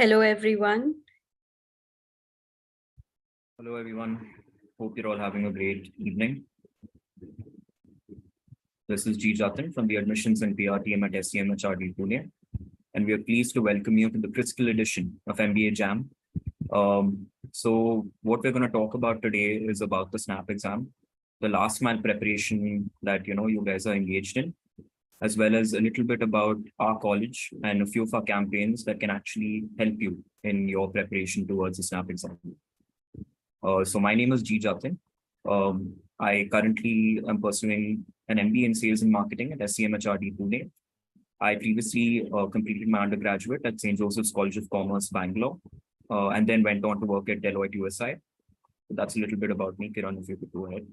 Hello, everyone. Hello, everyone. Hope you're all having a great evening. This is Jatin from the Admissions and PR team at SCMHRD Pune, and we are pleased to welcome you to the Crystal Edition of MBA Jam. So what we're going to talk about today is about the SNAP exam, the last mile preparation that you guys are engaged in, as well as a little bit about our college and a few of our campaigns that can actually help you in your preparation towards the SNAP exam. So my name is Jatin. I currently am pursuing an MBA in Sales and Marketing at SCMHRD Pune. I previously completed my undergraduate at St. Joseph's College of Commerce, Bangalore, and then went on to work at Deloitte USI. So that's a little bit about me. Kiran, if you could go ahead.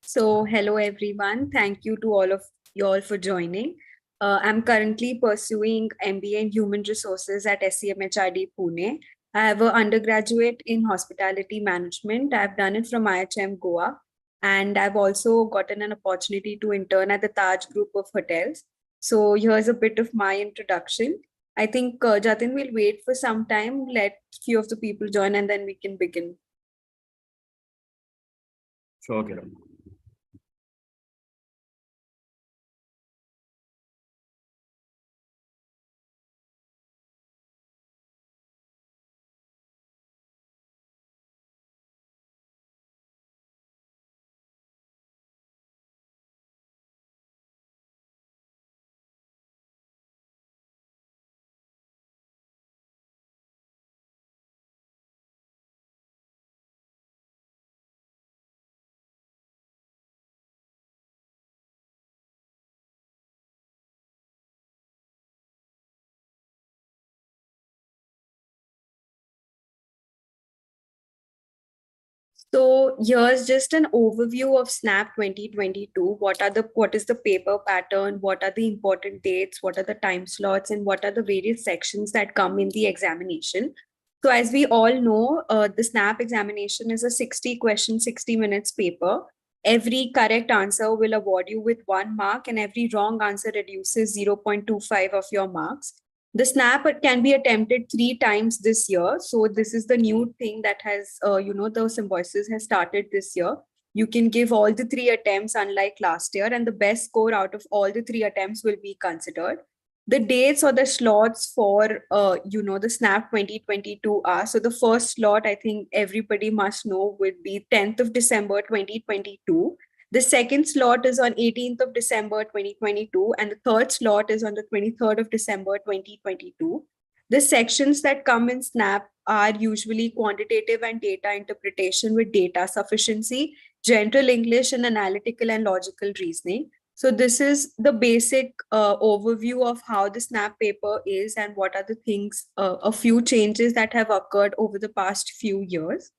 So hello, everyone. Thank you to all of you all for joining. I'm currently pursuing MBA in Human Resources at SCMHRD Pune. I have an undergraduate in Hospitality Management. I've done it from IIM Goa. And I've also gotten an opportunity to intern at the Taj Group of Hotels. So here's a bit of my introduction. I think Jatin will wait for some time, let few of the people join, and then we can begin. Sure, Kiran. So here's just an overview of Snap 2022. What is the paper pattern? What are the important dates? What are the time slots? And what are the various sections that come in the examination? So as we all know, the Snap examination is a 60 question, 60 minutes paper. Every correct answer will award you with 1 mark, and every wrong answer reduces 0.25 of your marks. The SNAP can be attempted 3 times this year. So this is the new thing that has, the Symbiosis has started this year. You can give all the 3 attempts unlike last year, and the best score out of all the 3 attempts will be considered. The dates or the slots for, the SNAP 2022 are, so the first slot, I think everybody must know, would be 10th of December 2022. The second slot is on 18th of December 2022, and the third slot is on the 23rd of December 2022. The sections that come in SNAP are usually quantitative and data interpretation with data sufficiency, general English, and analytical and logical reasoning. So this is the basic overview of how the SNAP paper is and what are the things, a few changes that have occurred over the past few years.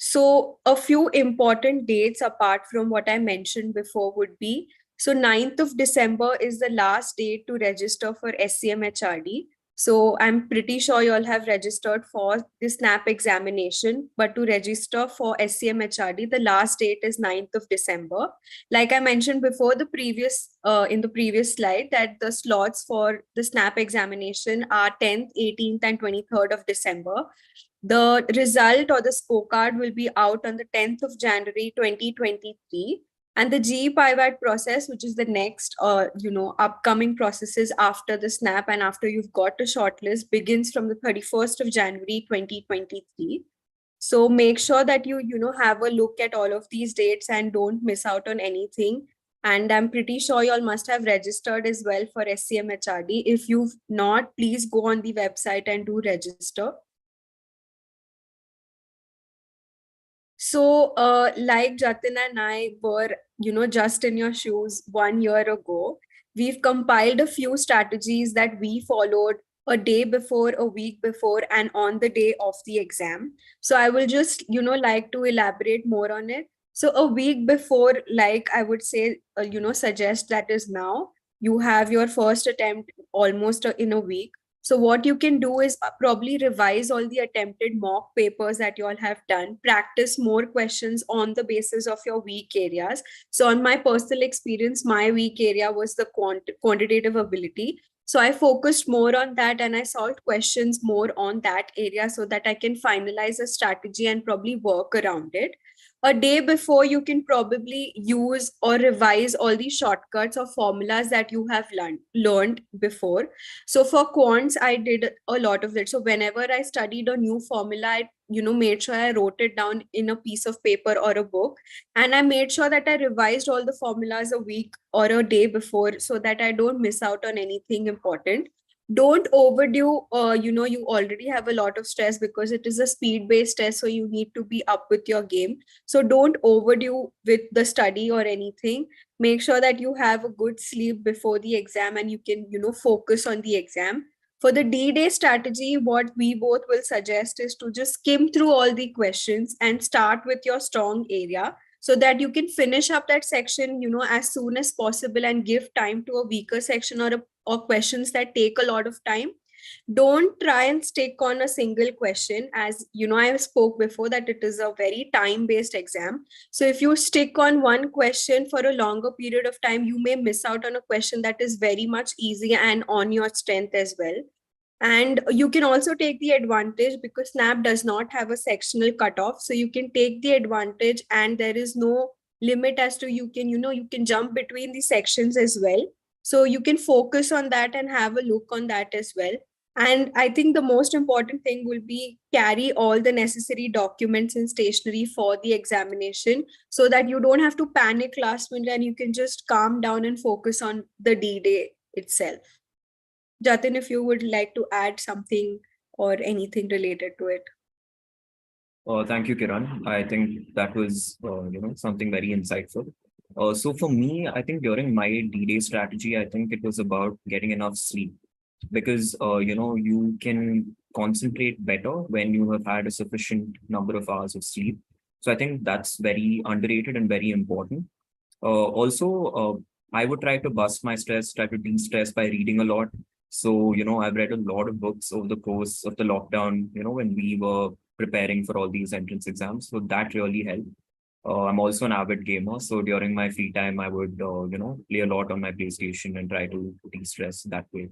So a few important dates apart from what I mentioned before would be, so 9th of December is the last date to register for SCMHRD. So I'm pretty sure you all have registered for the SNAP examination, but to register for SCMHRD, the last date is 9th of December. Like I mentioned before, in the previous slide, that the slots for the SNAP examination are 10th, 18th, and 23rd of December. The result or the scorecard will be out on the 10th of January 2023. And the GEPIWAT process, which is the next, upcoming processes after the SNAP and after you've got a shortlist, begins from the 31st of January 2023. So make sure that you have a look at all of these dates and don't miss out on anything. And I'm pretty sure you all must have registered as well for SCMHRD. If you've not, please go on the website and do register. So like Jatin and I were, just in your shoes 1 year ago, we've compiled a few strategies that we followed a day before, a week before, and on the day of the exam. So I will just, like to elaborate more on it. So a week before, like I would say, suggest that is now, you have your first attempt almost in a week. So what you can do is probably revise all the attempted mock papers that you all have done, practice more questions on the basis of your weak areas. So on my personal experience, my weak area was the quantitative ability. So I focused more on that and I solved questions more on that area so that I can finalize a strategy and probably work around it. A day before, you can probably use or revise all the shortcuts or formulas that you have learned before. So for quants, I did a lot of it. So whenever I studied a new formula, I made sure I wrote it down in a piece of paper or a book, and I made sure that I revised all the formulas a week or a day before so that I don't miss out on anything important. Don't overdo, you already have a lot of stress because it is a speed based test, so you need to be up with your game. So don't overdo with the study or anything. Make sure that you have a good sleep before the exam and you can focus on the exam. For the D-Day strategy, what we both will suggest is to just skim through all the questions and start with your strong area so that you can finish up that section as soon as possible and give time to a weaker section or questions that take a lot of time. Don't try and stick on a single question. As I spoke before that it is a very time based exam. So if you stick on one question for a longer period of time, you may miss out on a question that is very much easy and on your strength as well. And you can also take the advantage because Snap does not have a sectional cutoff. So you can take the advantage and there is no limit as to you can jump between the sections as well. So you can focus on that and have a look on that as well. And I think the most important thing will be carry all the necessary documents and stationery for the examination so that you don't have to panic last minute and you can just calm down and focus on the D-Day itself. Jatin, if you would like to add something or anything related to it. Thank you, Kiran. I think that was, something very insightful. So for me, I think during my D-Day strategy, I think it was about getting enough sleep because, you can concentrate better when you have had a sufficient number of hours of sleep. So I think that's very underrated and very important. Also, I would try to bust my stress, try to de-stress by reading a lot. So, I've read a lot of books over the course of the lockdown, when we were preparing for all these entrance exams. So that really helped. I'm also an avid gamer. So during my free time, I would, play a lot on my PlayStation and try to de-stress that way.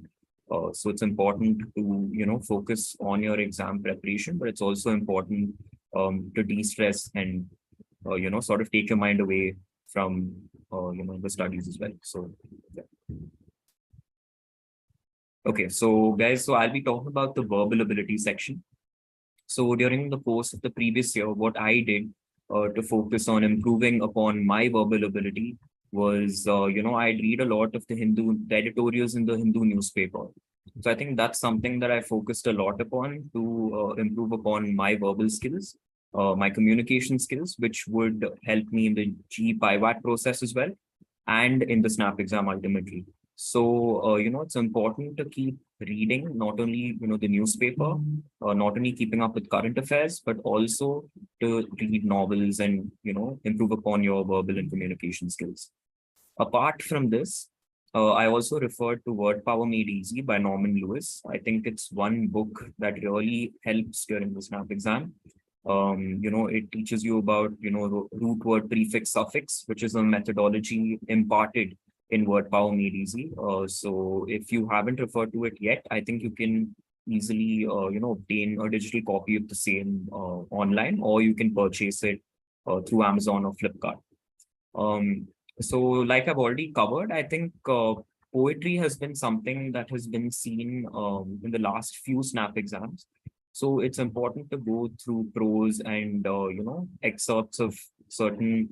So it's important to, focus on your exam preparation, but it's also important to de-stress and, sort of take your mind away from, the studies as well. So, yeah. Okay, so guys, so I'll be talking about the verbal ability section. So during the course of the previous year, what I did to focus on improving upon my verbal ability was, I'd read a lot of the editorials in the Hindu newspaper. So I think that's something that I focused a lot upon to improve upon my verbal skills, my communication skills, which would help me in the GEPIWAT WAT process as well, and in the SNAP exam ultimately. So, it's important to keep reading, not only, the newspaper, not only keeping up with current affairs, but also to read novels and, improve upon your verbal and communication skills. Apart from this, I also referred to Word Power Made Easy by Norman Lewis. I think it's one book that really helps during the SNAP exam. It teaches you about, root word prefix suffix, which is a methodology imparted in Word Power Made Easy. So if you haven't referred to it yet, I think you can easily, obtain a digital copy of the same online, or you can purchase it through Amazon or Flipkart. So like I've already covered, I think poetry has been something that has been seen in the last few SNAP exams. So it's important to go through prose and, excerpts of certain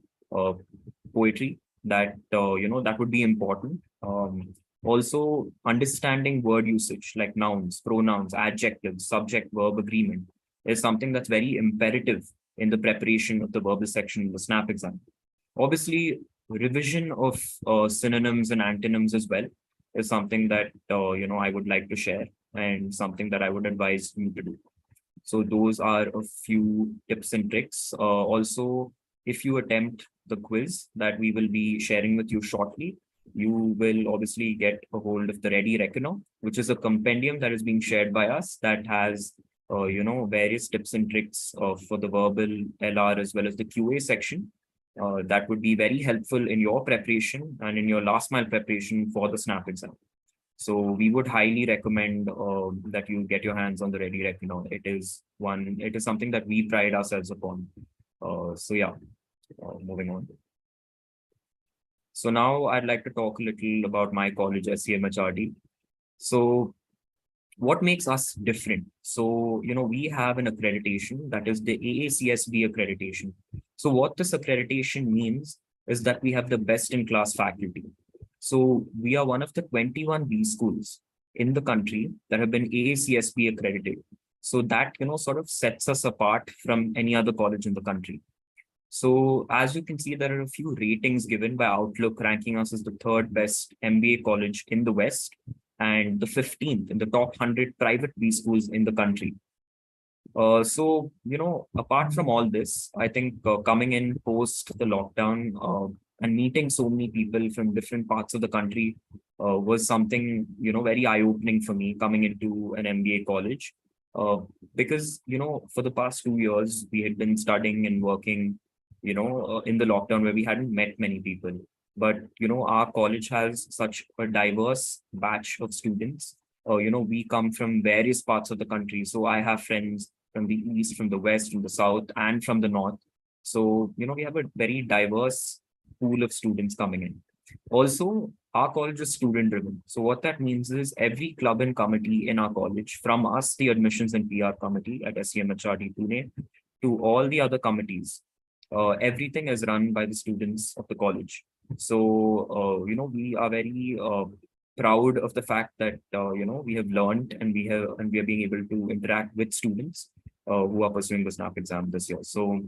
poetry that, that would be important. Also, understanding word usage like nouns, pronouns, adjectives, subject, verb agreement is something that's very imperative in the preparation of the verbal section in the SNAP exam. Obviously, revision of synonyms and antonyms as well is something that, I would like to share and something that I would advise you to do. So those are a few tips and tricks. Also, if you attempt the quiz that we will be sharing with you shortly, you will obviously get a hold of the Ready Reckoner, which is a compendium that is being shared by us that has, various tips and tricks for the verbal LR as well as the QA section. That would be very helpful in your preparation and in your last mile preparation for the SNAP exam. So we would highly recommend that you get your hands on the Ready Rec. It is something that we pride ourselves upon. So yeah, moving on. So now I'd like to talk a little about my college, SCMHRD. So what makes us different? So, we have an accreditation that is the AACSB accreditation. So what this accreditation means is that we have the best in class faculty. So we are one of the 21 B schools in the country that have been AACSB accredited. So that, sort of sets us apart from any other college in the country. So as you can see, there are a few ratings given by Outlook ranking us as the third best MBA college in the West and the 15th in the top 100 private B schools in the country. So, apart from all this, I think coming in post the lockdown and meeting so many people from different parts of the country was something, very eye-opening for me coming into an MBA college. Because, for the past 2 years, we had been studying and working, in the lockdown where we hadn't met many people. But, our college has such a diverse batch of students. We come from various parts of the country. So I have friends from the east, from the west, from the south, and from the north. So, we have a very diverse pool of students coming in. Also, our college is student driven. So what that means is every club and committee in our college, from us, the admissions and PR committee at SCMHRD Pune, to all the other committees, everything is run by the students of the college. So, we are very proud of the fact that, we have learned and we are being able to interact with students who are pursuing the SNAP exam this year. So,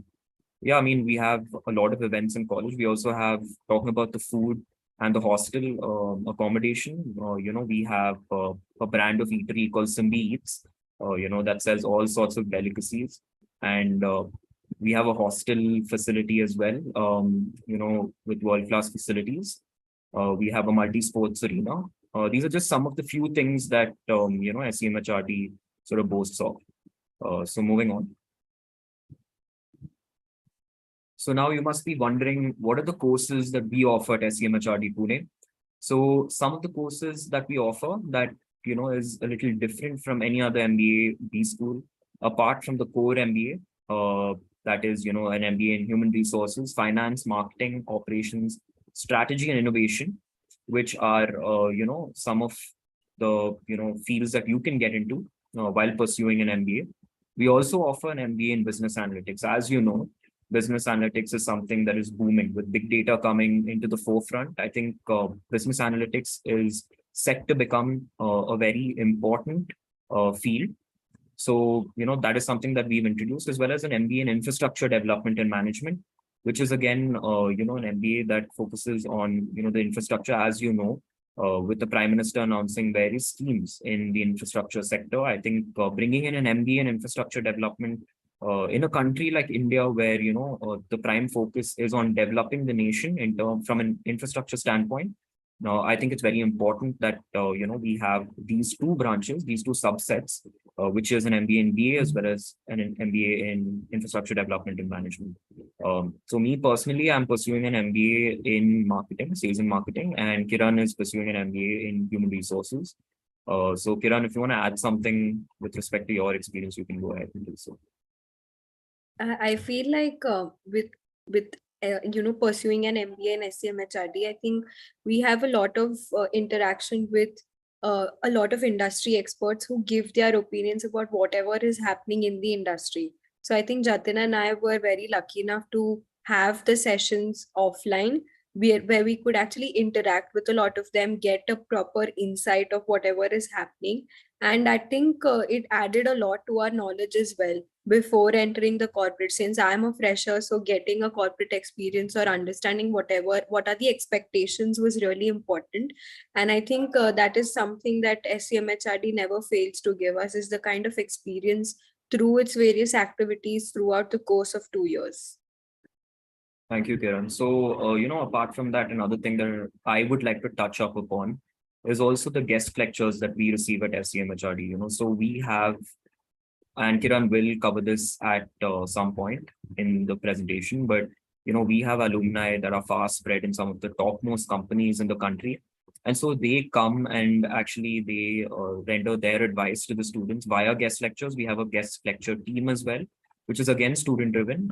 yeah, I mean, we have a lot of events in college. We also have, talking about the food and the hostel accommodation, we have a brand of eatery called Simbi Eats, that sells all sorts of delicacies. And we have a hostel facility as well, with world-class facilities. We have a multi-sports arena. These are just some of the few things that, SCMHRD sort of boasts of. So moving on. So now you must be wondering, what are the courses that we offer at SCMHRD Pune? So some of the courses that we offer that, is a little different from any other MBA B school, apart from the core MBA, that is, an MBA in human resources, finance, marketing, operations, strategy and innovation, which are, some of the, fields that you can get into while pursuing an MBA. We also offer an MBA in business analytics. As you know, business analytics is something that is booming with big data coming into the forefront. I think business analytics is set to become a very important field. So, that is something that we've introduced, as well as an MBA in infrastructure development and management, which is again, an MBA that focuses on, the infrastructure, as you know, with the Prime Minister announcing various schemes in the infrastructure sector. I think bringing in an MBA in infrastructure development in a country like India, where the prime focus is on developing the nation in term from an infrastructure standpoint. Now, I think it's very important that we have these two branches, these two subsets, which is an MBA in BA as well as an MBA in infrastructure development and management. So me personally, I'm pursuing an MBA in marketing, sales and marketing, and Kiran is pursuing an MBA in human resources. So Kiran, if you want to add something with respect to your experience, you can go ahead and do so. I feel like with pursuing an MBA in SCMHRD, I think we have a lot of interaction with a lot of industry experts who give their opinions about whatever is happening in the industry. So I think Jatin and I were very lucky enough to have the sessions offline where we could actually interact with a lot of them, get a proper insight of whatever is happening. And I think it added a lot to our knowledge as well before entering the corporate. Since I'm a fresher, so getting a corporate experience or understanding what are the expectations was really important. And I think that is something that SCMHRD never fails to give us, is the kind of experience through its various activities throughout the course of 2 years. Thank you, Kiran. So, apart from that, another thing that I would like to touch up upon is also the guest lectures that we receive at SCMHRD. So we have, and Kiran will cover this at some point in the presentation, but we have alumni that are far spread in some of the topmost companies in the country. And so they come and actually they render their advice to the students via guest lectures. We have a guest lecture team as well, which is again student driven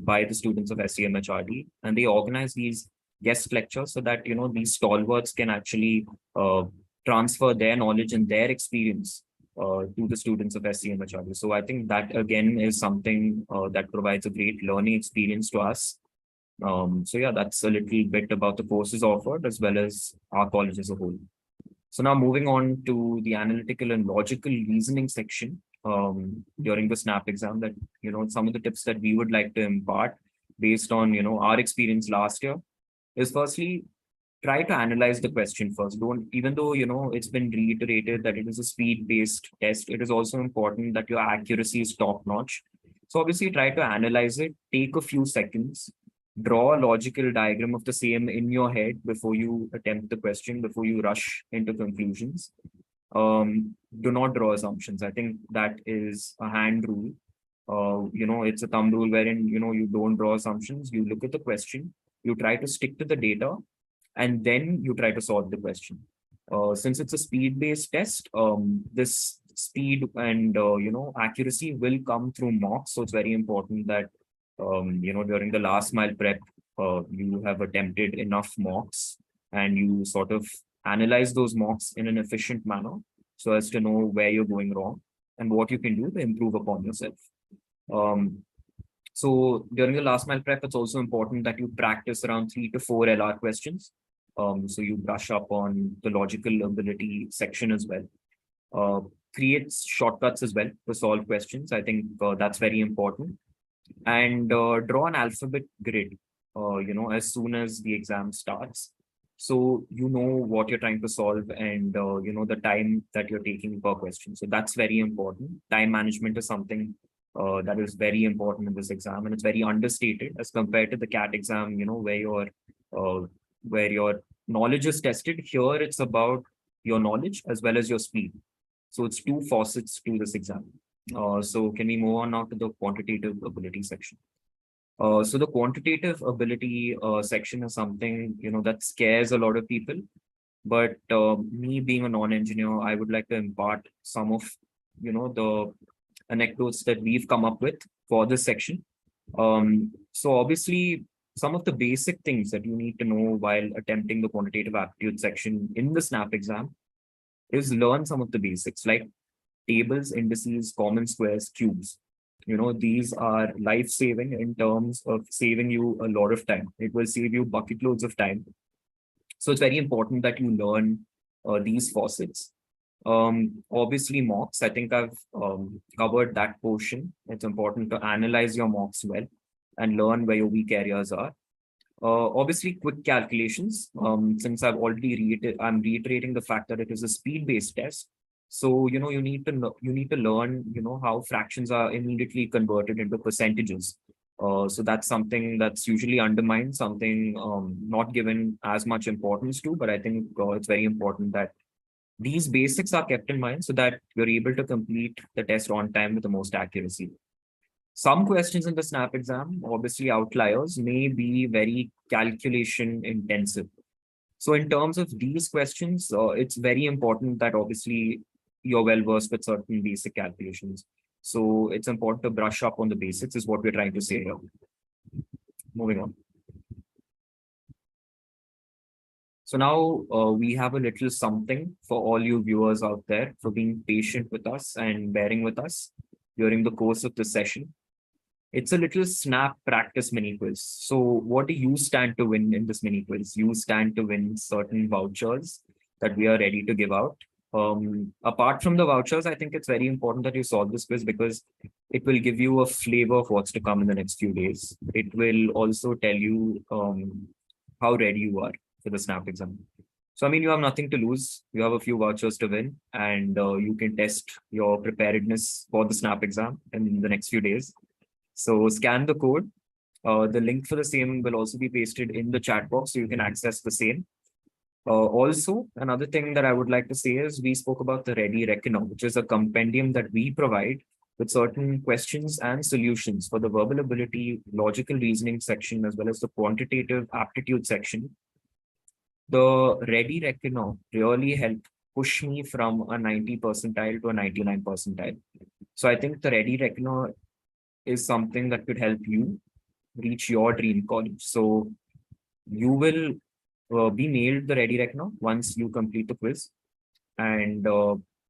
by the students of SCMHRD, and they organize these guest lectures so that these stalwarts can actually transfer their knowledge and their experience to the students of SCMHRD. So I think that again is something that provides a great learning experience to us. So yeah, that's a little bit about the courses offered as well as our college as a whole. So now moving on to the analytical and logical reasoning section during the SNAP exam, that some of the tips that we would like to impart based on our experience last year is, firstly, try to analyze the question first. Don't, even though it's been reiterated that it is a speed-based test, it is also important that your accuracy is top-notch. So obviously try to analyze it, take a few seconds, draw a logical diagram of the same in your head before you attempt the question, before you rush into conclusions. Do not draw assumptions. I think that is a hand rule. It's a thumb rule wherein you don't draw assumptions. You look at the question, you try to stick to the data, and then you try to solve the question. Since it's a speed-based test, this speed and accuracy will come through mocks. So it's very important that during the last mile prep, you have attempted enough mocks and you sort of analyze those mocks in an efficient manner so as to know where you're going wrong and what you can do to improve upon yourself. So during the last mile prep, it's also important that you practice around 3 to 4 LR questions. So you brush up on the logical ability section as well. Create shortcuts as well to solve questions. I think that's very important. And draw an alphabet grid, as soon as the exam starts. So you know what you're trying to solve and, the time that you're taking per question. So that's very important. Time management is something that is very important in this exam, and it's very understated as compared to the CAT exam, where your knowledge is tested. Here, it's about your knowledge as well as your speed. So it's two facets to this exam. So can we move on now to the quantitative ability section? So the quantitative ability section is something, that scares a lot of people. But me being a non-engineer, I would like to impart some of, the anecdotes that we've come up with for this section. So obviously, some of the basic things that you need to know while attempting the quantitative aptitude section in the SNAP exam is learn some of the basics like tables, indices, common squares, cubes. These are life-saving in terms of saving you a lot of time. It will save you bucket loads of time. So it's very important that you learn these facets. Obviously, mocks. I think I've covered that portion. It's important to analyze your mocks well and learn where your weak areas are. Obviously, quick calculations. Since I'm reiterating the fact that it is a speed-based test. So you need to learn how fractions are immediately converted into percentages. So that's something that's usually undermined, something not given as much importance to. But I think it's very important that these basics are kept in mind so that you're able to complete the test on time with the most accuracy. Some questions in the SNAP exam, obviously outliers, may be very calculation intensive. So in terms of these questions, it's very important that obviously you're well versed with certain basic calculations. So it's important to brush up on the basics is what we're trying to say here. Moving on. So now we have a little something for all you viewers out there for being patient with us and bearing with us during the course of the session. It's a little SNAP practice mini quiz. So what do you stand to win in this mini quiz? You stand to win certain vouchers that we are ready to give out. Apart from the vouchers, I think it's very important that you solve this quiz because it will give you a flavor of what's to come in the next few days. It will also tell you how ready you are for the SNAP exam. So, I mean, you have nothing to lose. You have a few vouchers to win and you can test your preparedness for the SNAP exam in the next few days. So scan the code. The link for the same will also be pasted in the chat box so you can access the same. Also, another thing that I would like to say is we spoke about the Ready Reckoner, which is a compendium that we provide with certain questions and solutions for the verbal ability, logical reasoning section, as well as the quantitative aptitude section. the Ready Reckoner really helped push me from a 90 percentile to a 99 percentile. So I think the Ready Reckoner is something that could help you reach your dream college. So you will be mailed the Ready Reckoner once you complete the quiz. And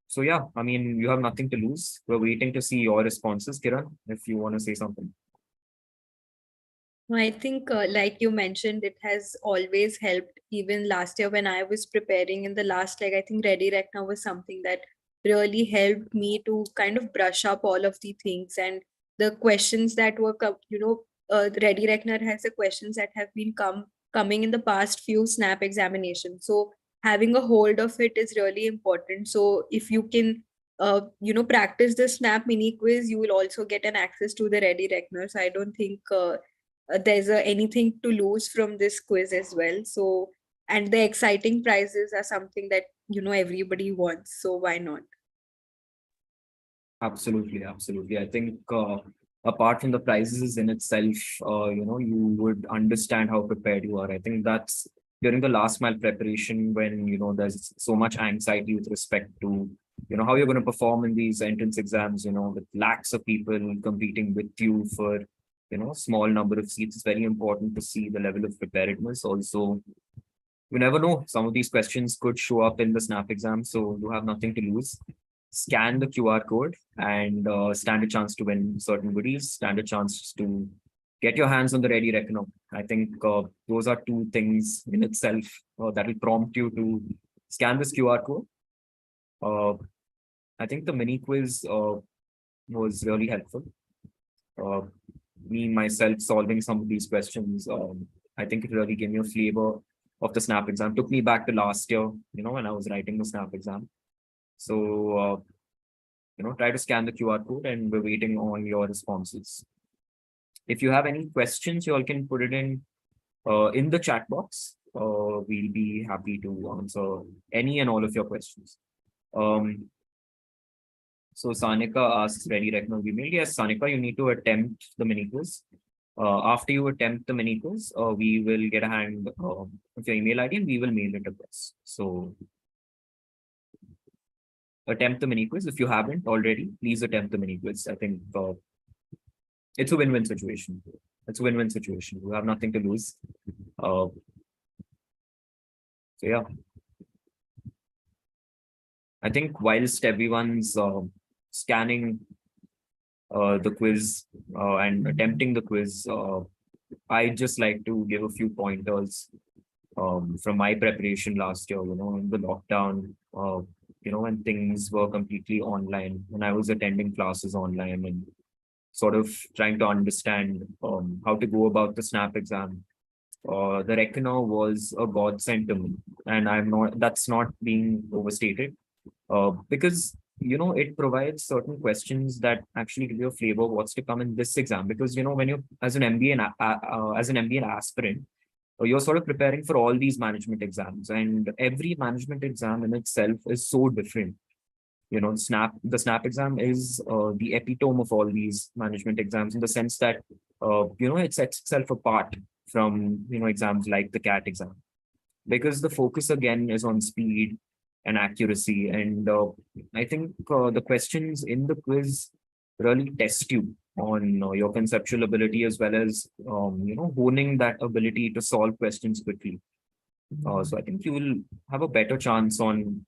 so, yeah, I mean, you have nothing to lose. We're waiting to see your responses, Kiran, if you want to say something. I think, like you mentioned, it has always helped. Even last year when I was preparing in the last leg, I think Ready Reckoner was something that really helped me to kind of brush up all of the things and the questions that were, Ready Reckoner has the questions that have been coming in the past few snap examinations. So having a hold of it is really important. So if you can, practice the snap mini quiz, you will also get an access to the Ready Reckoner. So I don't think there's anything to lose from this quiz as well. So, and the exciting prizes are something that everybody wants. So why not? Absolutely, absolutely. I think apart from the prizes in itself, you would understand how prepared you are. I think that's during the last mile preparation when, there's so much anxiety with respect to, how you're going to perform in these entrance exams, with lakhs of people competing with you for, small number of seats. It's very important to see the level of preparedness. Also, you never know, some of these questions could show up in the snap exam, so you have nothing to lose. Scan the QR code and stand a chance to win certain goodies, stand a chance to get your hands on the Ready Reckoner. I think those are two things in itself that will prompt you to scan this QR code. I think the mini quiz was really helpful. Me, myself, solving some of these questions, I think it really gave me a flavor of the snap exam. Took me back to last year, when I was writing the snap exam. So, try to scan the QR code and we're waiting on your responses. If you have any questions, you all can put it in the chat box. We'll be happy to answer any and all of your questions. So Sanika asks, Ready Reckoner we mailed. Yes, Sanika, you need to attempt the mini quiz. After you attempt the mini quiz, we will get a hand of your email ID and we will mail it across. So attempt the mini quiz. If you haven't already, please attempt the mini quiz. I think it's a win-win situation. It's a win-win situation. You have nothing to lose. So yeah. I think whilst everyone's scanning the quiz and attempting the quiz, I'd just like to give a few pointers from my preparation last year, in the lockdown, when things were completely online, when I was attending classes online and sort of trying to understand how to go about the snap exam. The Reckoner was a godsend to me, and that's not being overstated, because it provides certain questions that actually give you a flavor of what's to come in this exam. Because when you as an MBA as an MBA aspirant, you're sort of preparing for all these management exams, and every management exam in itself is so different. The snap exam is the epitome of all these management exams in the sense that it sets itself apart from exams like the CAT exam, because the focus again is on speed and accuracy. And I think the questions in the quiz really test you on your conceptual ability, as well as honing that ability to solve questions quickly. So I think you will have a better chance on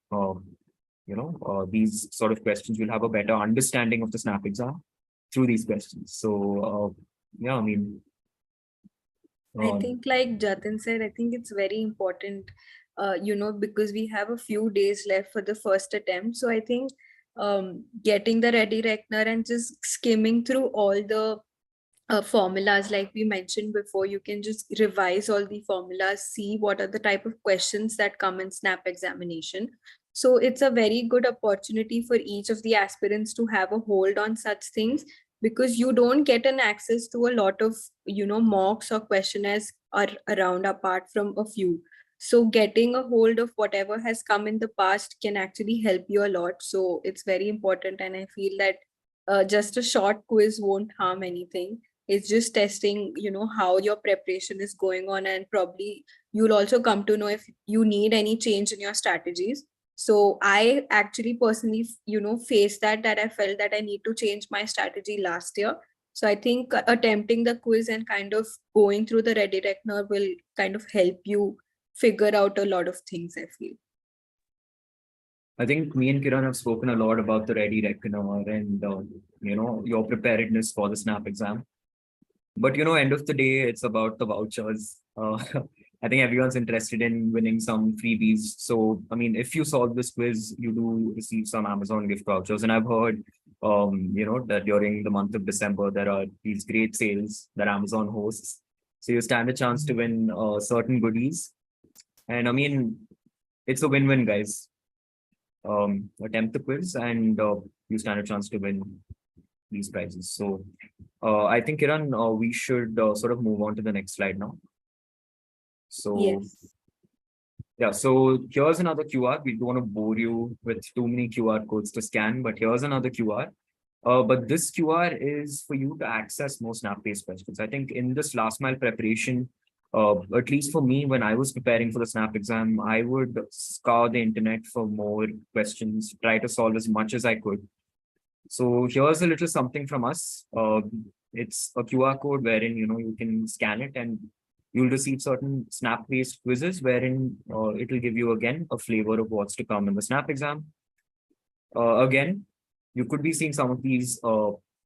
these sort of questions. You'll have a better understanding of the snap exam through these questions. So yeah, I mean, I think, like Jatin said, I think it's very important, because we have a few days left for the first attempt. So I think getting the Ready Reckoner and just skimming through all the formulas, like we mentioned before, you can just revise all the formulas, see what are the type of questions that come in snap examination. So it's a very good opportunity for each of the aspirants to have a hold on such things, because you don't get an access to a lot of mocks or questionnaires are around apart from a few. So getting a hold of whatever has come in the past can actually help you a lot. So it's very important, and I feel that just a short quiz won't harm anything. It's just testing, how your preparation is going on, and probably you'll also come to know if you need any change in your strategies. So I actually personally, faced that I felt that I need to change my strategy last year. So I think attempting the quiz and kind of going through the Ready Reckoner will kind of help you figure out a lot of things, I feel. I think me and Kiran have spoken a lot about the Ready Reckoner and your preparedness for the SNAP exam. But end of the day, it's about the vouchers. I think everyone's interested in winning some freebies. So, I mean, if you solve this quiz, you do receive some Amazon gift vouchers. And I've heard, that during the month of December, there are these great sales that Amazon hosts. So you stand a chance to win certain goodies. And I mean, it's a win-win, guys. Attempt the quiz and you stand a chance to win these prizes. So I think, Kiran, we should sort of move on to the next slide now. So Yes. yeah, so here's another QR. We don't want to bore you with too many QR codes to scan, but here's another QR. But this QR is for you to access more snap-based questions. I think in this last mile preparation, at least for me, when I was preparing for the SNAP exam, I would scour the internet for more questions, try to solve as much as I could. So here's a little something from us. It's a QR code wherein you can scan it and you'll receive certain snap-based quizzes wherein it will give you again a flavor of what's to come in the SNAP exam. Again, you could be seeing some of these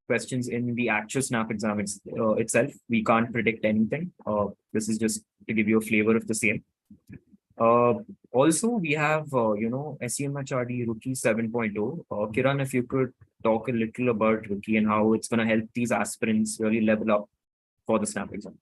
questions in the actual SNAP exam itself. We can't predict anything. This is just to give you a flavor of the same. Also, we have, SCMHRD Rookie 7.0. Kiran, if you could talk a little about Rookie and how it's going to help these aspirants really level up for the SNAP exam.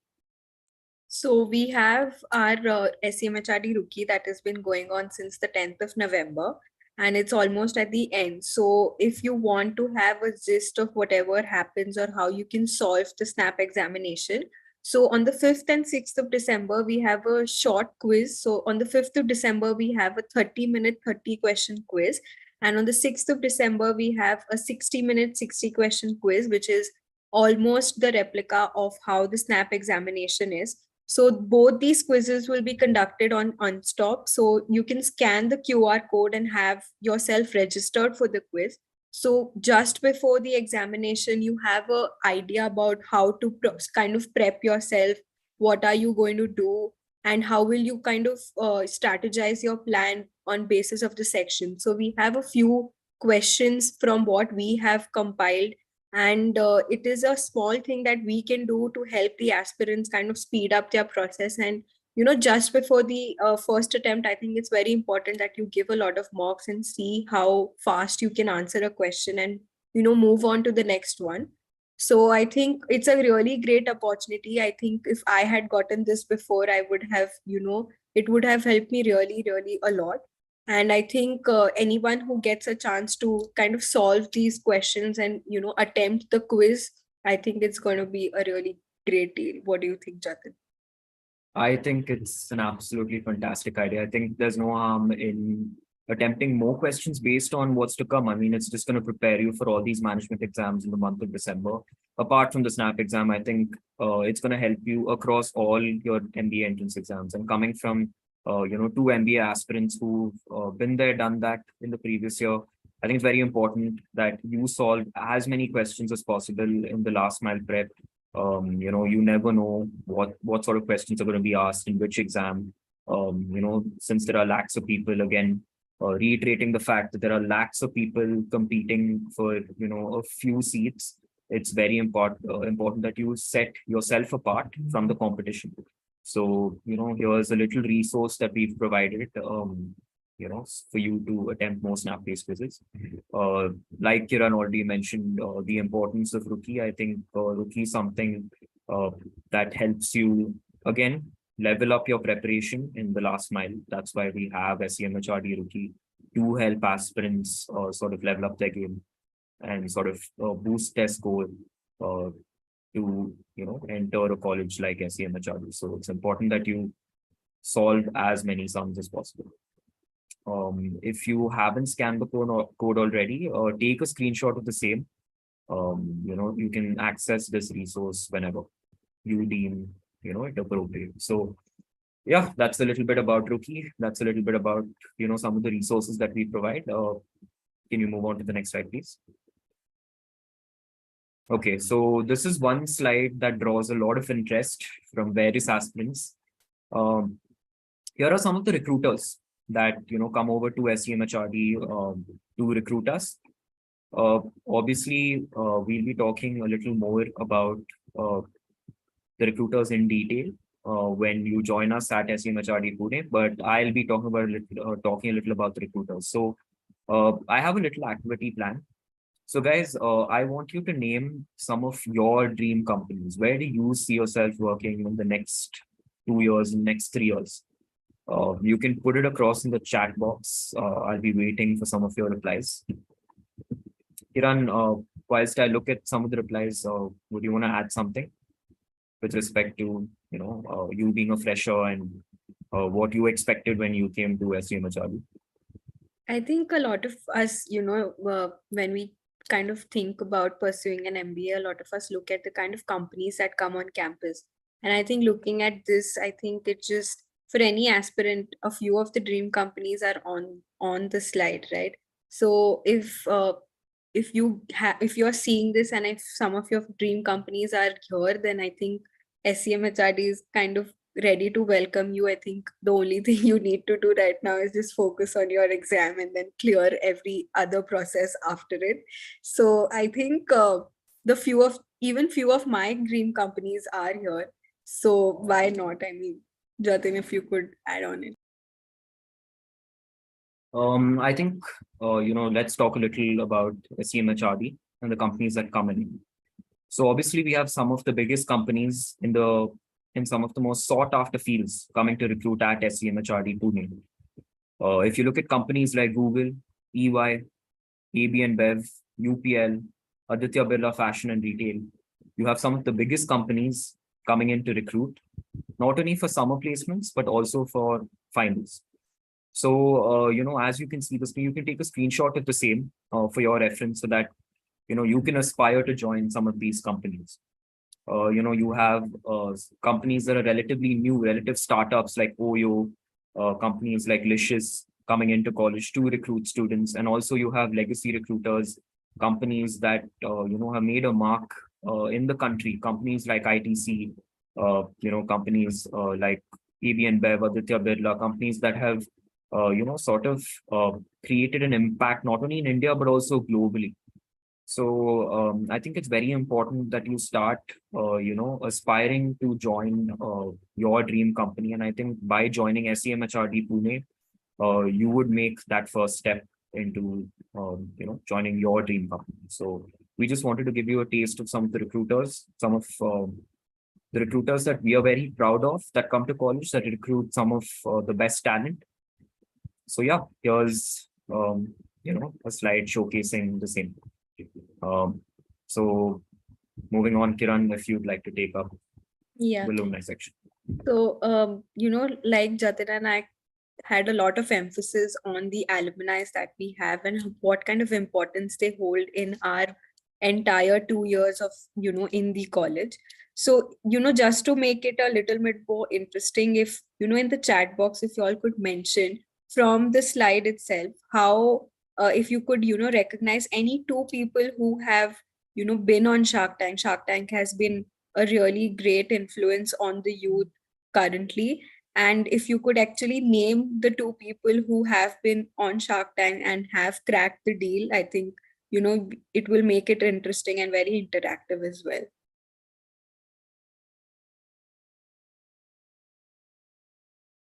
So we have our SCMHRD Rookie that has been going on since the 10th of November, and it's almost at the end. So if you want to have a gist of whatever happens or how you can solve the SNAP examination, so on the 5th and 6th of December, we have a short quiz. So on the 5th of December, we have a 30-minute, 30-question quiz. And on the 6th of December, we have a 60-minute, 60-question quiz, which is almost the replica of how the SNAP examination is. So both these quizzes will be conducted on Unstop. So you can scan the QR code and have yourself registered for the quiz. So just before the examination, you have an idea about how to kind of prep yourself. What are you going to do? And how will you kind of strategize your plan on basis of the section? So we have a few questions from what we have compiled, and it is a small thing that we can do to help the aspirants kind of speed up their process. And just before the first attempt, I think it's very important that you give a lot of mocks and see how fast you can answer a question and move on to the next one. So I think it's a really great opportunity. I think if I had gotten this before, I would have, it would have helped me really, really a lot. And I think anyone who gets a chance to kind of solve these questions and attempt the quiz, I think it's going to be a really great deal. What do you think, Jatin? I think it's an absolutely fantastic idea. I think there's no harm in attempting more questions based on what's to come. I mean, it's just going to prepare you for all these management exams in the month of December. Apart from the SNAP exam, I think it's going to help you across all your MBA entrance exams. And coming from, two MBA aspirants who've been there, done that in the previous year, I think it's very important that you solve as many questions as possible in the last mile prep. You never know what sort of questions are going to be asked in which exam. Since there are lakhs of people, again, reiterating the fact that there are lakhs of people competing for a few seats, it's very important that you set yourself apart from the competition. So here's a little resource that we've provided for you to attempt more snap-based quizzes. Like Kiran already mentioned, the importance of Rookie. I think Rookie is something that helps you again level up your preparation in the last mile. That's why we have SCMHRD Rookie to help aspirants sort of level up their game and sort of boost their score to enter a college like SCMHRD. So it's important that you solve as many sums as possible. If you haven't scanned the code already, take a screenshot of the same you can access this resource whenever you deem, it appropriate. So yeah, that's a little bit about Rookie. That's a little bit about, some of the resources that we provide. Can you move on to the next slide, please? Okay, so this is one slide that draws a lot of interest from various aspirants. Um, Here are some of the recruiters that come over to SCMHRD to recruit us. Obviously, we'll be talking a little more about the recruiters in detail when you join us at SCMHRD Pune, but I'll be talking a little about the recruiters. So I have a little activity plan. So guys, I want you to name some of your dream companies. Where do you see yourself working in the next 2 years, next 3 years? You can put it across in the chat box. I'll be waiting for some of your replies. Kiran, whilst I look at some of the replies, would you want to add something with respect to, you being a fresher and what you expected when you came to SCMHRD? I think a lot of us, when we kind of think about pursuing an MBA, a lot of us look at the kind of companies that come on campus. And I think looking at this, I think it just, for any aspirant, a few of the dream companies are on the slide, right? So if you're seeing this and if some of your dream companies are here, then I think SCMHRD is kind of ready to welcome you. I think the only thing you need to do right now is just focus on your exam and then clear every other process after it. So I think few of my dream companies are here. So why not? I mean, Jatin, if you could add on it. I think, let's talk a little about SCMHRD and the companies that come in. So obviously we have some of the biggest companies in some of the most sought after fields coming to recruit at SCMHRD Pune. If you look at companies like Google, EY, AB and Bev, UPL, Aditya Birla Fashion and Retail, you have some of the biggest companies coming in to recruit, not only for summer placements, but also for finals. So, as you can see the screen, you can take a screenshot of the same for your reference so that, you can aspire to join some of these companies. You have companies that are relatively new, relative startups like Oyo, companies like Licious coming into college to recruit students. And also you have legacy recruiters, companies that, have made a mark in the country, companies like ITC, companies like AB and Bev, Aditya Birla, companies that have, sort of created an impact not only in India, but also globally. So I think it's very important that you start, aspiring to join your dream company. And I think by joining SCMHRD Pune, you would make that first step into, joining your dream company. So we just wanted to give you a taste of some of the recruiters, some of the recruiters that we are very proud of that come to college, that recruit some of the best talent. So yeah, here's, a slide showcasing the same. So moving on, Kiran, if you'd like to take up the alumni section. So, like Jatin and I had a lot of emphasis on the alumni that we have and what kind of importance they hold in our entire 2 years of, in the college. So, just to make it a little bit more interesting, if, in the chat box, if you all could mention from the slide itself, how if you could, recognize any two people who have, been on Shark Tank. Shark Tank has been a really great influence on the youth currently. And if you could actually name the two people who have been on Shark Tank and have cracked the deal, I think, it will make it interesting and very interactive as well.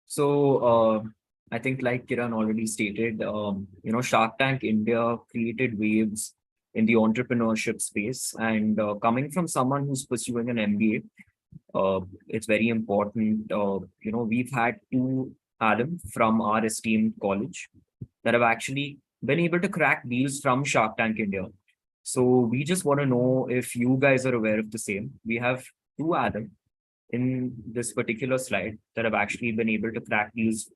So, I think like Kiran already stated, Shark Tank India created waves in the entrepreneurship space, and coming from someone who's pursuing an MBA, it's very important. We've had two alum from our esteemed college that have actually been able to crack deals from Shark Tank India. So we just want to know if you guys are aware of the same. We have two alum in this particular slide that have actually been able to crack deals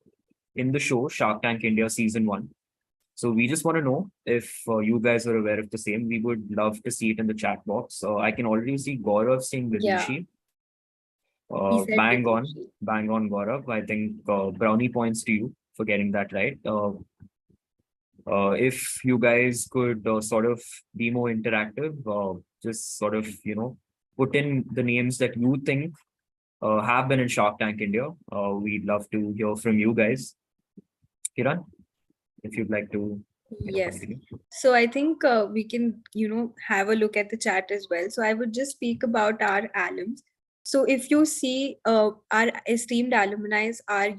in the show Shark Tank India Season 1. So we just want to know if you guys are aware of the same. We would love to see it in the chat box. I can already see Gaurav saying Yeah, Vidushi. he said Vidushi. Bang on, Gaurav. I think brownie points to you for getting that right. If you guys could sort of be more interactive, just sort of, put in the names that you think have been in Shark Tank India. We'd love to hear from you guys. Kiran, if you'd like to Yes. continue. So I think we can, have a look at the chat as well. So I would just speak about our alums. So if you see our esteemed alumni are,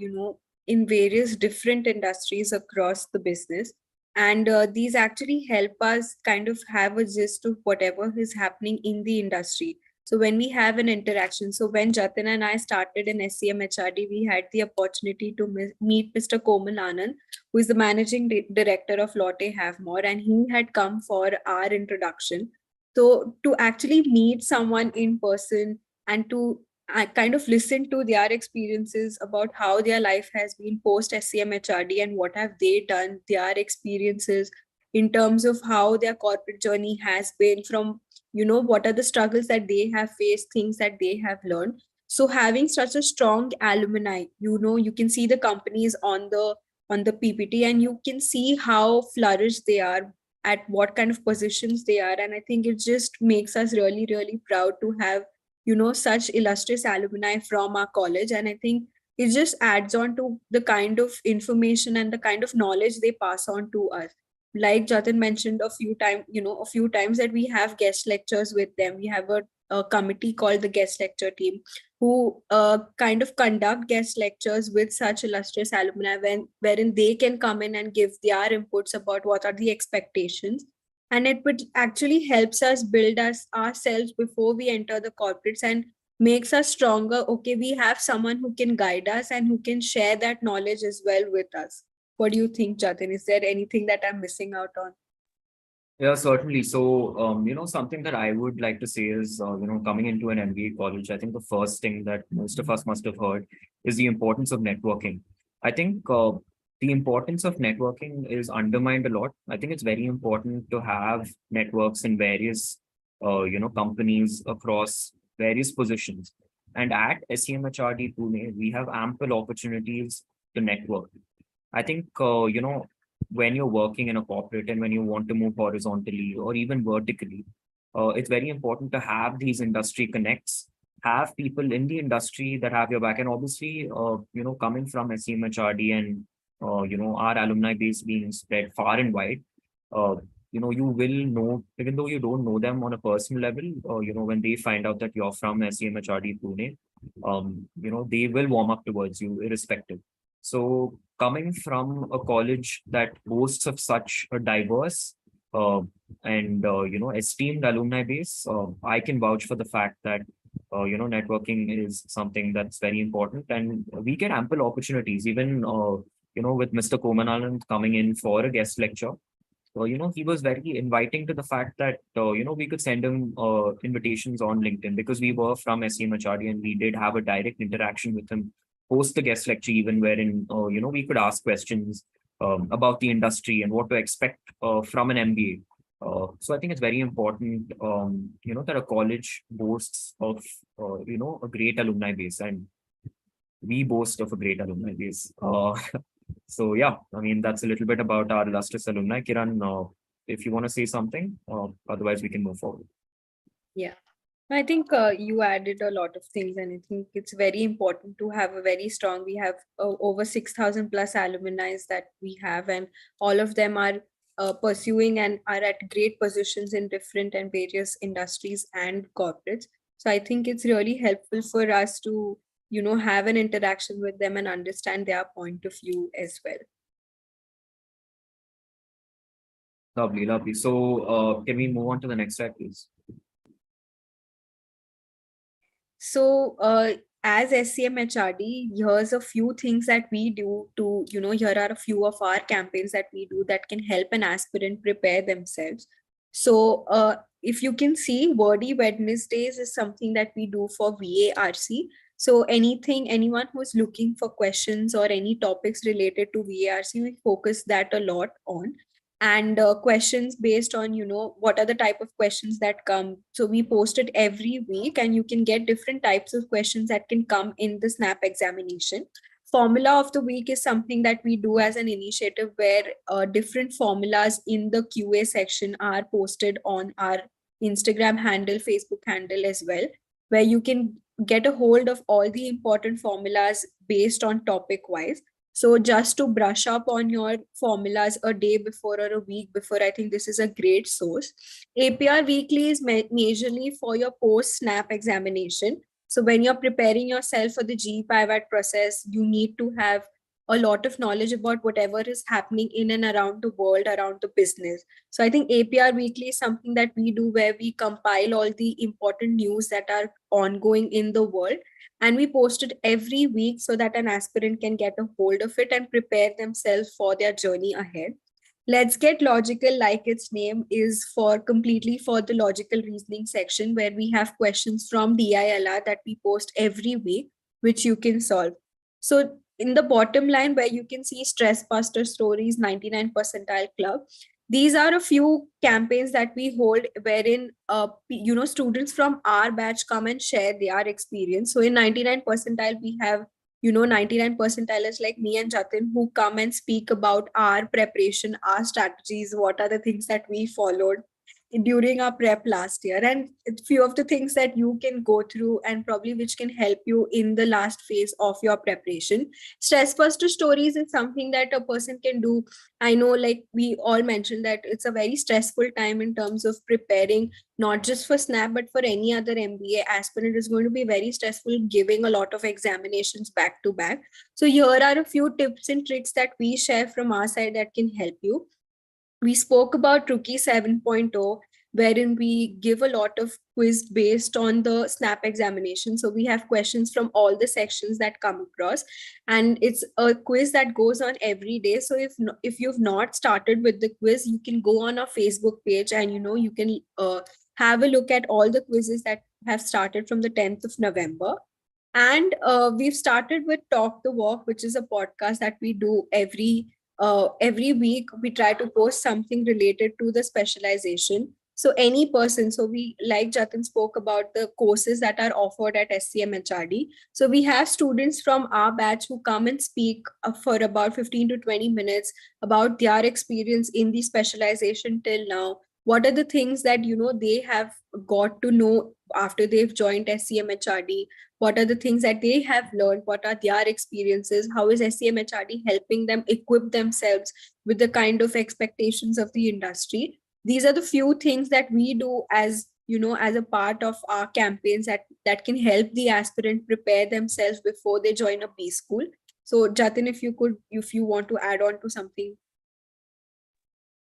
in various different industries across the business. And these actually help us kind of have a gist of whatever is happening in the industry. So when we have an interaction, so when Jatin and I started in SCMHRD, we had the opportunity to meet Mr. Komal Anand, who is the managing director of Lotte Havemore, and he had come for our introduction. So to actually meet someone in person and to kind of listen to their experiences about how their life has been post SCMHRD and what have they done, their experiences in terms of how their corporate journey has been from, what are the struggles that they have faced, things that they have learned. So having such a strong alumni, you can see the companies on the PPT and you can see how flourished they are, at what kind of positions they are. And I think it just makes us really, really proud to have, such illustrious alumni from our college. And I think it just adds on to the kind of information and the kind of knowledge they pass on to us. Like Jatin mentioned a few times that we have guest lectures with them. We have a committee called the guest lecture team who kind of conduct guest lectures with such illustrious alumni wherein they can come in and give their inputs about what are the expectations. And it would actually helps us build us ourselves before we enter the corporates and makes us stronger. Okay, we have someone who can guide us and who can share that knowledge as well with us. What do you think, Jatin? Is there anything that I'm missing out on? Yeah, certainly. So, something that I would like to say is, coming into an MBA college, I think the first thing that most of us must have heard is the importance of networking. I think the importance of networking is undermined a lot. I think it's very important to have networks in various, companies across various positions. And at SCMHRD Pune, we have ample opportunities to network. I think, when you're working in a corporate and when you want to move horizontally or even vertically, it's very important to have these industry connects, have people in the industry that have your back. And obviously, coming from SCMHRD and, our alumni base being spread far and wide, you will know, even though you don't know them on a personal level, when they find out that you're from SCMHRD Pune, they will warm up towards you irrespective. So coming from a college that boasts of such a diverse and esteemed alumni base, I can vouch for the fact that networking is something that's very important, and we get ample opportunities. Even with Mr. Koman coming in for a guest lecture, he was very inviting to the fact that we could send him invitations on LinkedIn because we were from SCMHRD and we did have a direct interaction with him post the guest lecture, even wherein we could ask questions about the industry and what to expect from an MBA. So I think it's very important, that a college boasts of a great alumni base, and we boast of a great alumni base. So yeah, I mean that's a little bit about our illustrious alumni. Kiran, if you want to say something, otherwise we can move forward. Yeah. I think you added a lot of things, and I think it's very important to have a very strong. We have over 6,000 plus alumni that we have, and all of them are pursuing and are at great positions in different and various industries and corporates. So I think it's really helpful for us to, have an interaction with them and understand their point of view as well. Lovely, lovely. So can we move on to the next slide, please? So as SCMHRD, here's a few things that we do to, here are a few of our campaigns that we do that can help an aspirant prepare themselves. So if you can see, Wordy Wednesdays is something that we do for VARC. So anyone who's looking for questions or any topics related to VARC, we focus that a lot on. And questions based on, what are the type of questions that come. So we post it every week, and you can get different types of questions that can come in the SNAP examination. Formula of the week is something that we do as an initiative where different formulas in the QA section are posted on our Instagram handle, Facebook handle as well, where you can get a hold of all the important formulas based on topic wise. So just to brush up on your formulas a day before or a week before, I think this is a great source. APR weekly is majorly for your post SNAP examination. So when you're preparing yourself for the GEPIWAT process, you need to have a lot of knowledge about whatever is happening in and around the world, around the business. So I think APR weekly is something that we do where we compile all the important news that are ongoing in the world, and we post it every week so that an aspirant can get a hold of it and prepare themselves for their journey ahead. Let's Get Logical, like its name, is for completely for the logical reasoning section where we have questions from DILR that we post every week, which you can solve. So in the bottom line where you can see Stress Buster Stories, 99 Percentile Club, these are a few campaigns that we hold wherein students from our batch come and share their experience. So in 99 percentile we have 99 percentilers like me and Jatin who come and speak about our preparation, our strategies, what are the things that we followed during our prep last year, and a few of the things that you can go through and probably which can help you in the last phase of your preparation. Stress buster stories is something that a person can do. I know, like we all mentioned, that it's a very stressful time in terms of preparing, not just for SNAP, but for any other MBA aspirant. Is going to be very stressful giving a lot of examinations back to back. So here are a few tips and tricks that we share from our side that can help you. We spoke about Rookie 7.0, wherein we give a lot of quiz based on the SNAP examination. So we have questions from all the sections that come across, and it's a quiz that goes on every day. So if you've not started with the quiz, you can go on our Facebook page and you can have a look at all the quizzes that have started from the 10th of November. And we've started with Talk the Walk, which is a podcast that we do every week. We try to post something related to the specialization. So any person, so we, like Jatin spoke about the courses that are offered at SCMHRD. So we have students from our batch who come and speak for about 15 to 20 minutes about their experience in the specialization till now. What are the things that they have got to know after they've joined SCMHRD? What are the things that they have learned? What are their experiences? How is SCMHRD helping them equip themselves with the kind of expectations of the industry? These are the few things that we do as as a part of our campaigns that can help the aspirant prepare themselves before they join a B school. So Jatin, if you want to add on to something.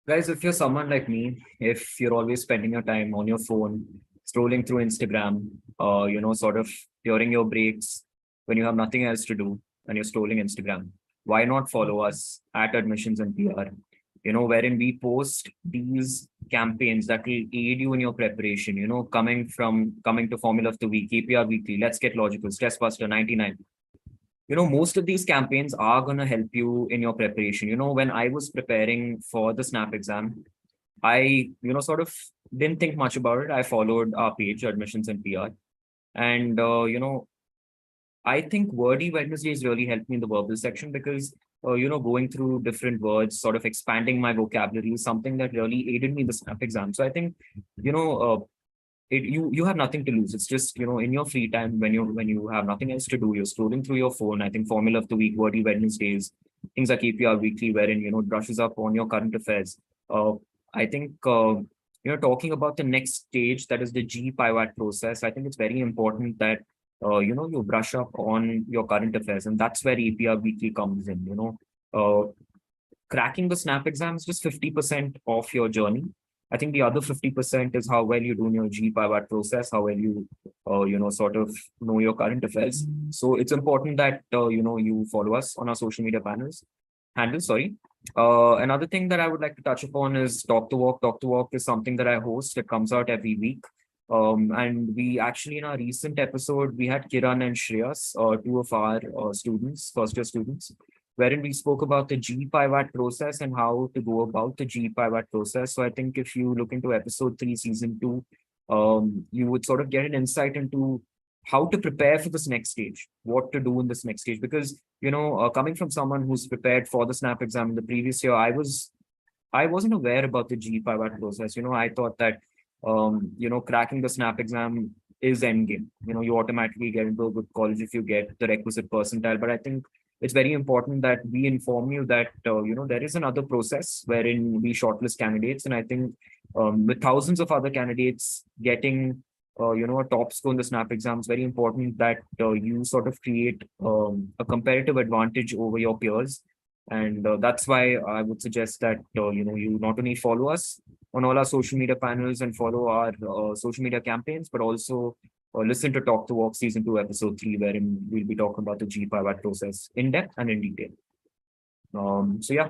Guys, if you're someone like me, if you're always spending your time on your phone, scrolling through Instagram, sort of during your breaks, when you have nothing else to do and you're scrolling Instagram, why not follow us at Admissions and PR? Wherein we post these campaigns that will aid you in your preparation, coming to Formula of the Week, APR Weekly, Let's Get Logical, Stress Buster 99. Most of these campaigns are going to help you in your preparation. When I was preparing for the SNAP exam, I, sort of didn't think much about it. I followed our page, Admissions and PR. And, I think wordy Wednesdays really helped me in the verbal section because, going through different words, sort of expanding my vocabulary is something that really aided me in the SNAP exam. So I think, you have nothing to lose. It's just, in your free time, when you have nothing else to do, you're scrolling through your phone. I think Formula of the Week, Wordy Wednesdays, things like APR Weekly, wherein, brushes up on your current affairs. I think, talking about the next stage, that is the GEPIWAT process, I think it's very important that, you brush up on your current affairs. And that's where APR Weekly comes in, cracking the SNAP exam is just 50% of your journey. I think the other 50% is how well you do in your GEPIWAT process, how well you, sort of know your current affairs. So it's important that, you follow us on our social media handles, sorry. Another thing that I would like to touch upon is Talk the Walk. Talk the Walk is something that I host. It comes out every week. And we actually, in our recent episode, we had Kiran and Shreyas, two of our students, first year students, wherein we spoke about the GEPIWAT process and how to go about the GEPIWAT process. So I think if you look into episode 3, season 2, you would sort of get an insight into how to prepare for this next stage, what to do in this next stage. Because, coming from someone who's prepared for the SNAP exam in the previous year, I wasn't aware about the GEPIWAT process. I thought that, cracking the SNAP exam is endgame. You automatically get into a good college if you get the requisite percentile. But I think it's very important that we inform you that, there is another process wherein we shortlist candidates. And I think with thousands of other candidates getting, a top score in the SNAP exam, it's very important that you sort of create a comparative advantage over your peers. And that's why I would suggest that, you not only follow us on all our social media panels and follow our social media campaigns, but also listen to Talk to Walk Season 2, Episode 3, wherein we'll be talking about the GEPIWAT process in depth and in detail. So yeah.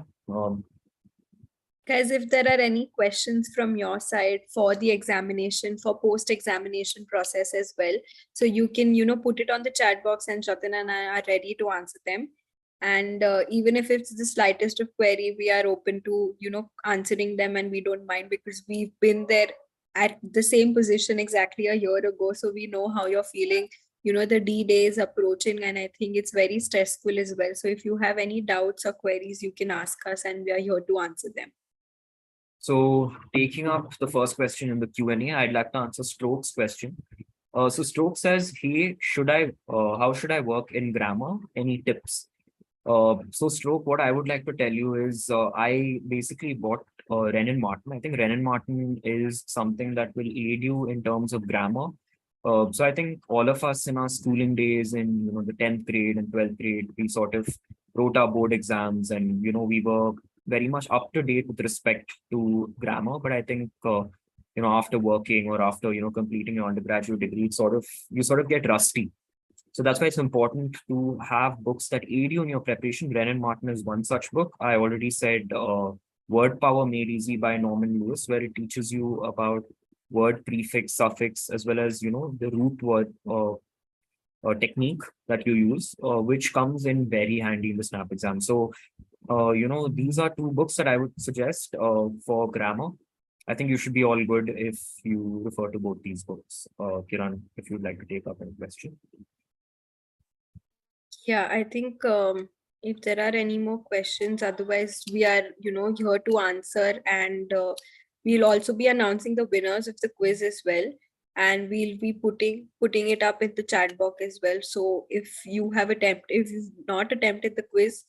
Guys, if there are any questions from your side for the examination, for post-examination process as well, so you can, put it on the chat box and Jatin and I are ready to answer them. And even if it's the slightest of query, we are open to, answering them, and we don't mind because we've been there at the same position exactly a year ago. So we know how you're feeling. The D-Day is approaching, and I think it's very stressful as well. So if you have any doubts or queries, you can ask us and we are here to answer them. So taking up the first question in the Q&A, I'd like to answer Stroke's question. So Stroke says, hey, how should I work in grammar? Any tips? So Stroke, what I would like to tell you is I basically bought Renan Martin. I think Renan Martin is something that will aid you in terms of grammar. So I think all of us in our schooling days in the 10th grade and 12th grade, we sort of wrote our board exams, and we were very much up to date with respect to grammar. But I think after working or after completing your undergraduate degree, you sort of get rusty. So that's why it's important to have books that aid you in your preparation. Renan Martin is one such book. I already said Word Power Made Easy by Norman Lewis, where it teaches you about word prefix, suffix, as well as, the root word technique that you use, which comes in very handy in the SNAP exam. So, these are two books that I would suggest for grammar. I think you should be all good if you refer to both these books. Kiran, if you'd like to take up any question. Yeah, I think if there are any more questions, otherwise we are, here to answer, and we'll also be announcing the winners of the quiz as well. And we'll be putting it up in the chat box as well. So if you've not attempted the quiz,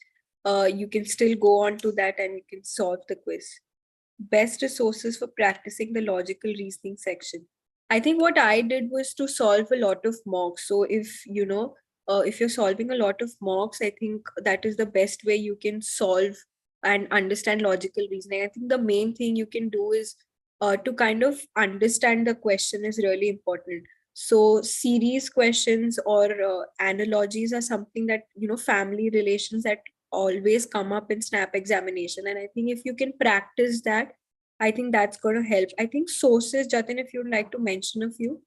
you can still go on to that and you can solve the quiz. Best resources for practicing the logical reasoning section. I think what I did was to solve a lot of mocks. So if if you're solving a lot of mocks, I think that is the best way you can solve and understand logical reasoning. I think the main thing you can do is to kind of understand the question is really important. So series questions or analogies are something that, family relations that always come up in SNAP examination. And I think if you can practice that, I think that's going to help. I think sources, Jatin, if you'd like to mention a few.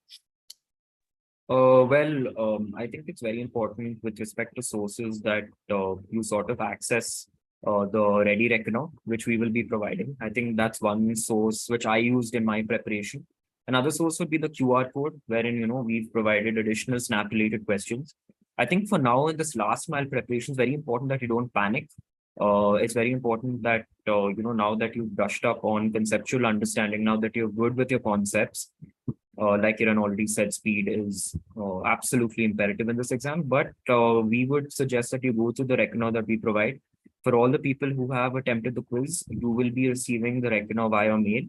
I think it's very important with respect to sources that you sort of access the Ready Reckoner, which we will be providing. I think that's one source which I used in my preparation. Another source would be the QR code, wherein, we've provided additional SNAP related questions. I think for now in this last mile preparation, it's very important that you don't panic. It's very important that, now that you've brushed up on conceptual understanding, now that you're good with your concepts, like Kiran already said, speed is absolutely imperative in this exam. But we would suggest that you go to the reckoner that we provide. For all the people who have attempted the quiz, you will be receiving the reckoner via mail.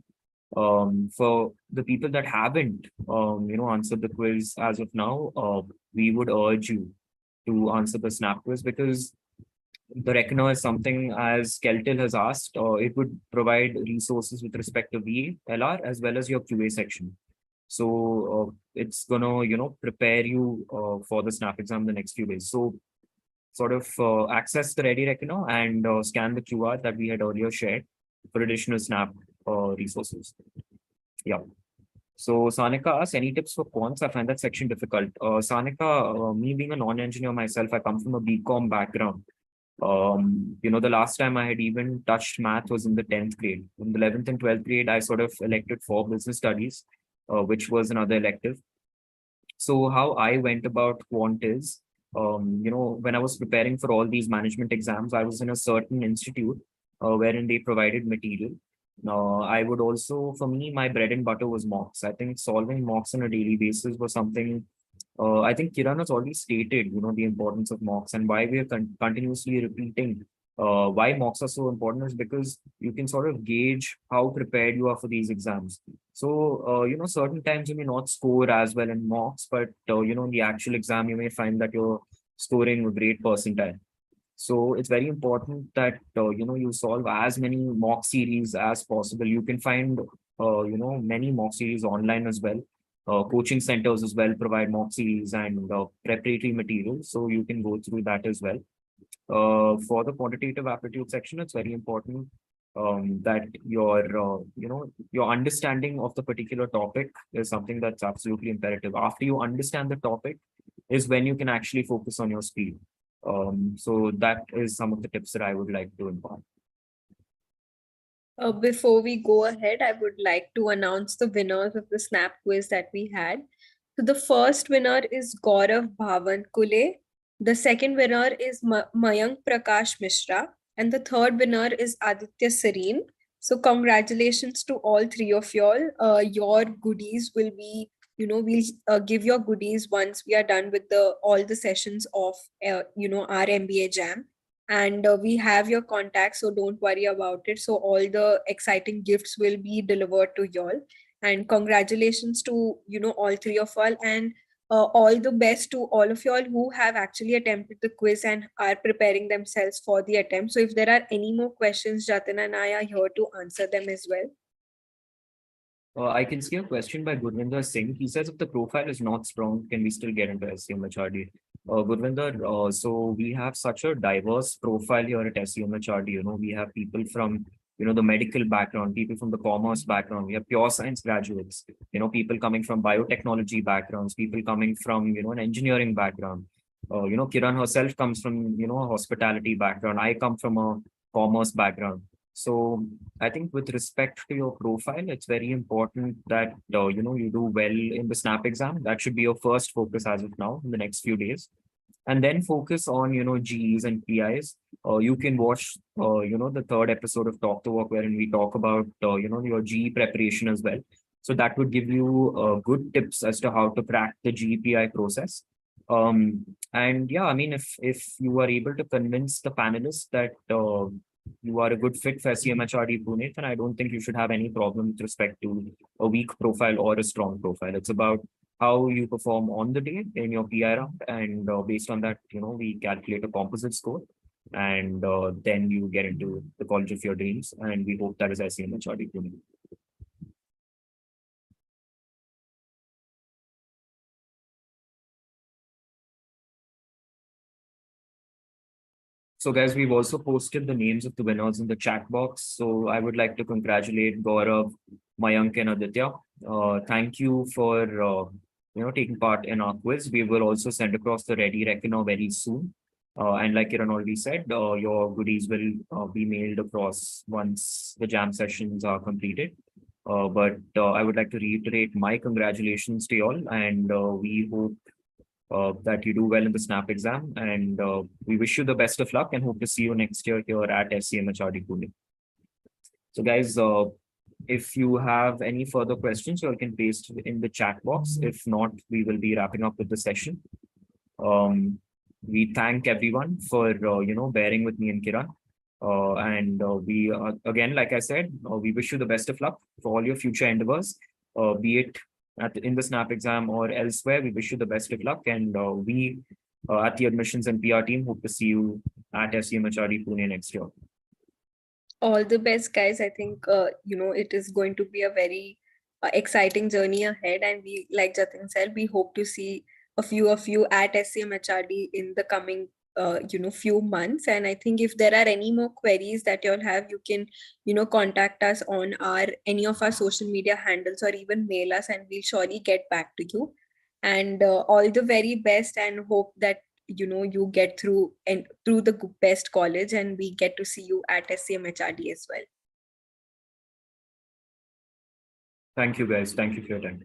For the people that haven't, answered the quiz as of now, we would urge you to answer the SNAP quiz, because the reckoner is something, as Keltil has asked, it would provide resources with respect to VA, LR, as well as your QA section. So it's gonna, prepare you for the SNAP exam the next few days. So sort of access the Ready Reckoner and scan the QR that we had earlier shared for additional SNAP resources. Yeah. So Sanika asks, any tips for quants? I find that section difficult. Sanika, me being a non-engineer myself, I come from a BCom background. The last time I had even touched math was in the 10th grade. In the 11th and 12th grade, I sort of elected for business studies, which was another elective. So how I went about quant is, when I was preparing for all these management exams, I was in a certain institute wherein they provided material. I would also, for me, my bread and butter was mocks. I think solving mocks on a daily basis was something. I think Kiran has already stated, the importance of mocks and why we are continuously repeating why mocks are so important is because you can sort of gauge how prepared you are for these exams. So, certain times you may not score as well in mocks, but, in the actual exam, you may find that you're scoring a great percentile. So it's very important that, you solve as many mock series as possible. You can find, many mock series online as well. Coaching centers as well provide mock series and preparatory materials. So you can go through that as well. For the quantitative aptitude section, it's very important that your understanding of the particular topic is something that's absolutely imperative. After you understand the topic is when you can actually focus on your speed. So that is some of the tips that I would like to impart. Before we go ahead, I would like to announce the winners of the Snap quiz that we had. So the first winner is Gaurav Bhavan Kule. The second winner is Mayank Prakash Mishra. And the third winner is Aditya Sareen. So congratulations to all three of y'all. Your goodies will be, we'll give your goodies once we are done with all the sessions of, our MBA Jam. And we have your contact, so don't worry about it. So all the exciting gifts will be delivered to y'all. And congratulations to all three of y'all, and all the best to all of y'all who have actually attempted the quiz and are preparing themselves for the attempt. So if there are any more questions, Jatin and I are here to answer them as well. I can see a question by Gurvinder Singh. He says, if the profile is not strong, can we still get into SCMHRD? Gurvinder, so we have such a diverse profile here at SCMHRD. We have people from, the medical background, people from the commerce background. We have pure science graduates, people coming from biotechnology backgrounds, people coming from, an engineering background. Kiran herself comes from, a hospitality background. I come from a commerce background. So I think with respect to your profile, it's very important that, you do well in the SNAP exam. That should be your first focus as of now in the next few days. And then focus on, GEs and PIs. You can watch, the third episode of Talk to Work, wherein we talk about, your GE preparation as well. So that would give you good tips as to how to crack the GPI process. And yeah, I mean, if you are able to convince the panelists that you are a good fit for SCMHRD Pune, then I don't think you should have any problem with respect to a weak profile or a strong profile. It's about how you perform on the day in your PI round, and based on that, we calculate a composite score, and then you get into the college of your dreams, and we hope that is SCMHRD Pune. So guys, we've also posted the names of the winners in the chat box. So I would like to congratulate Gaurav, Mayank and Aditya. Thank you for, taking part in our quiz. We will also send across the ready reckoner very soon. And like Kiran already said, your goodies will be mailed across once the jam sessions are completed. But I would like to reiterate my congratulations to you all, and we hope that you do well in the SNAP exam, and we wish you the best of luck and hope to see you next year here at SCMHRD Pune. So guys, if you have any further questions, you all can paste in the chat box. If not, we will be wrapping up with the session. We thank everyone for, bearing with me and Kiran. And we, again, like I said, we wish you the best of luck for all your future endeavors, be it in the SNAP exam or elsewhere. We wish you the best of luck, and we at the admissions and PR team hope to see you at SCMHRD Pune next year. All the best, guys. I think it is going to be a very exciting journey ahead, and we, like Jatin said, we hope to see a few of you at SCMHRD in the coming few months. And I think if there are any more queries that you'll have, you can contact us on any of our social media handles, or even mail us, and we'll surely get back to you. And all the very best, and hope that you get through the best college, and we get to see you at SCMHRD as well. Thank you, guys. Thank you for your time.